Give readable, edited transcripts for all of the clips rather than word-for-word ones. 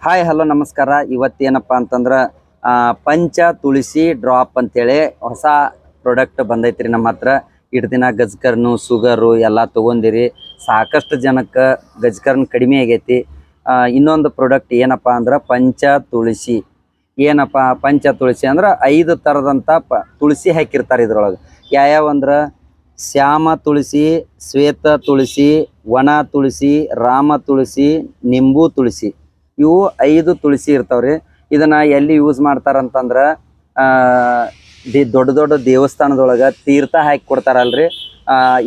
Hi hello ನಮಸ್ಕಾರ. ಇವತ್ತೇನಪ್ಪ ಅಂತಂದ್ರೆ ಪಂಚ ತುಳಸಿ ಡ್ರಾಪ್ ಅಂತೇಳಿ ಹೊಸ ಪ್ರಾಡಕ್ಟ್ ಬಂದೈತ್ರಿ ನಮ್ಮ ಹತ್ರ. ಇಷ್ಟು ದಿನ ಗಜ್ಕರ್ನು ಶುಗರು ಎಲ್ಲ ತೊಗೊಂಡಿರಿ, ಸಾಕಷ್ಟು ಜನಕ್ಕೆ ಗಜ್ಕರ್ನ್ ಕಡಿಮೆ ಆಗೈತಿ. ಇನ್ನೊಂದು ಪ್ರಾಡಕ್ಟ್ ಏನಪ್ಪ ಅಂದ್ರೆ ಪಂಚ ತುಳಸಿ. ಏನಪ್ಪ ಪಂಚ ತುಳಸಿ ಅಂದ್ರೆ 5 ಥರದಂಥ ತುಳಸಿ ಹಾಕಿರ್ತಾರೆ ಇದ್ರೊಳಗೆ. ಯಾವ್ಯಾವ ಅಂದ್ರೆ ಶ್ಯಾಮ ತುಳಸಿ, ಶ್ವೇತ ತುಳಸಿ, ವನ ತುಳಸಿ, ರಾಮ ತುಳಸಿ, ನಿಂಬು ತುಳಸಿ. ಇವು 5 ತುಳಸಿ ಇರ್ತಾವ್ರಿ. ಇದನ್ನ ಎಲ್ಲಿ ಯೂಸ್ ಮಾಡ್ತಾರಂತಂದ್ರೆ ದೊಡ್ಡ ದೊಡ್ಡ ದೇವಸ್ಥಾನದೊಳಗೆ ತೀರ್ಥ ಹಾಕಿ ಕೊಡ್ತಾರಲ್ರಿ.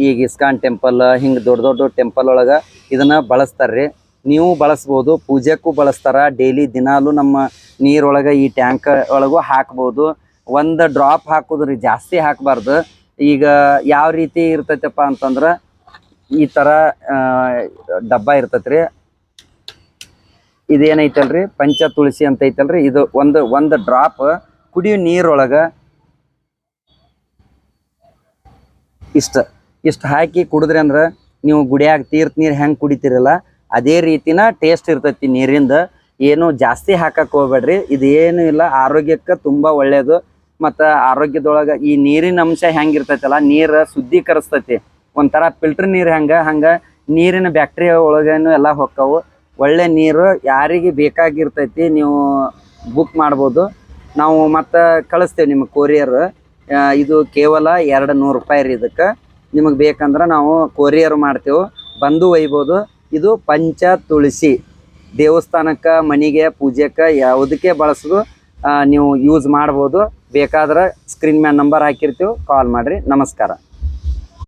ಈಗ ಇಸ್ಕಾನ್ ಟೆಂಪಲ್ ಹಿಂಗೆ ದೊಡ್ಡ ದೊಡ್ಡ ಟೆಂಪಲ್ ಒಳಗೆ ಇದನ್ನ ಬಳಸ್ತಾರ್ರಿ. ನೀವು ಬಳಸ್ಬೋದು, ಪೂಜೆಕ್ಕೂ ಬಳಸ್ತಾರ. ಡೈಲಿ ದಿನಾಲು ನಮ್ಮ ನೀರೊಳಗೆ ಈ ಟ್ಯಾಂಕ್ ಒಳಗೂ ಹಾಕ್ಬೋದು. ಒಂದು ಡ್ರಾಪ್ ಹಾಕೋದ್ರಿ, ಜಾಸ್ತಿ ಹಾಕಬಾರ್ದು. ಈಗ ಯಾವ ರೀತಿ ಇರ್ತೈತಪ್ಪ ಅಂತಂದ್ರೆ ಈ ಥರ ಡಬ್ಬ ಇರ್ತೈತ್ರಿ. ಇದೇನೈತಲ್ರಿ ಪಂಚ ತುಳಸಿ ಅಂತ ಐತಲ್ರಿ, ಇದು ಒಂದು ಡ್ರಾಪ್ ಕುಡಿಯೋ ನೀರೊಳಗೆ ಇಷ್ಟು ಹಾಕಿ ಕುಡಿದ್ರಿ ಅಂದ್ರೆ ನೀವು ಗುಡಿಯಾಗ ತೀರ್ಥ ನೀರು ಹೆಂಗೆ ಕುಡಿತೀರಲ್ಲ ಅದೇ ರೀತಿನ ಟೇಸ್ಟ್ ಇರ್ತೈತಿ ನೀರಿಂದ. ಏನು ಜಾಸ್ತಿ ಹಾಕಕ್ಕೆ ಹೋಗ್ಬೇಡ್ರಿ. ಇದು ಏನು ಇಲ್ಲ, ಆರೋಗ್ಯಕ್ಕೆ ತುಂಬ ಒಳ್ಳೆಯದು. ಮತ್ತು ಆರೋಗ್ಯದೊಳಗೆ ಈ ನೀರಿನ ಅಂಶ ಹೆಂಗಿರ್ತೈತಲ್ಲ, ನೀರು ಶುದ್ಧೀಕರಿಸ್ತೈತಿ. ಒಂಥರ ಫಿಲ್ಟರ್ ನೀರು ಹಂಗೆ ನೀರಿನ ಬ್ಯಾಕ್ಟೀರಿಯಾ ಒಳಗೇನು ಎಲ್ಲ ಹೊಕ್ಕವು. ಒಳ್ಳೆ ನೀರು ಯಾರಿಗೆ ಬೇಕಾಗಿರ್ತೈತಿ ನೀವು ಬುಕ್ ಮಾಡ್ಬೋದು. ನಾವು ಮತ್ತು ಕಳಿಸ್ತೇವೆ ನಿಮಗೆ ಕೊರಿಯರ್. ಇದು ಕೇವಲ 200 ರೂಪಾಯಿ ರೀ. ಇದಕ್ಕೆ ನಿಮಗೆ ಬೇಕಂದ್ರೆ ನಾವು ಕೊರಿಯರ್ ಮಾಡ್ತೇವೆ, ಬಂದು ಒಯ್ಬೋದು. ಇದು ಪಂಚ ತುಳಸಿ ದೇವಸ್ಥಾನಕ್ಕೆ, ಮನೆಗೆ, ಪೂಜೆಗೆ ಯಾವುದಕ್ಕೆ ಬಳಸೋದು ನೀವು ಯೂಸ್ ಮಾಡ್ಬೋದು. ಬೇಕಾದ್ರೆ ಸ್ಕ್ರೀನ್ ಮ್ಯಾನ್ ನಂಬರ್ ಹಾಕಿರ್ತೀವಿ, ಕಾಲ್ ಮಾಡಿರಿ. ನಮಸ್ಕಾರ.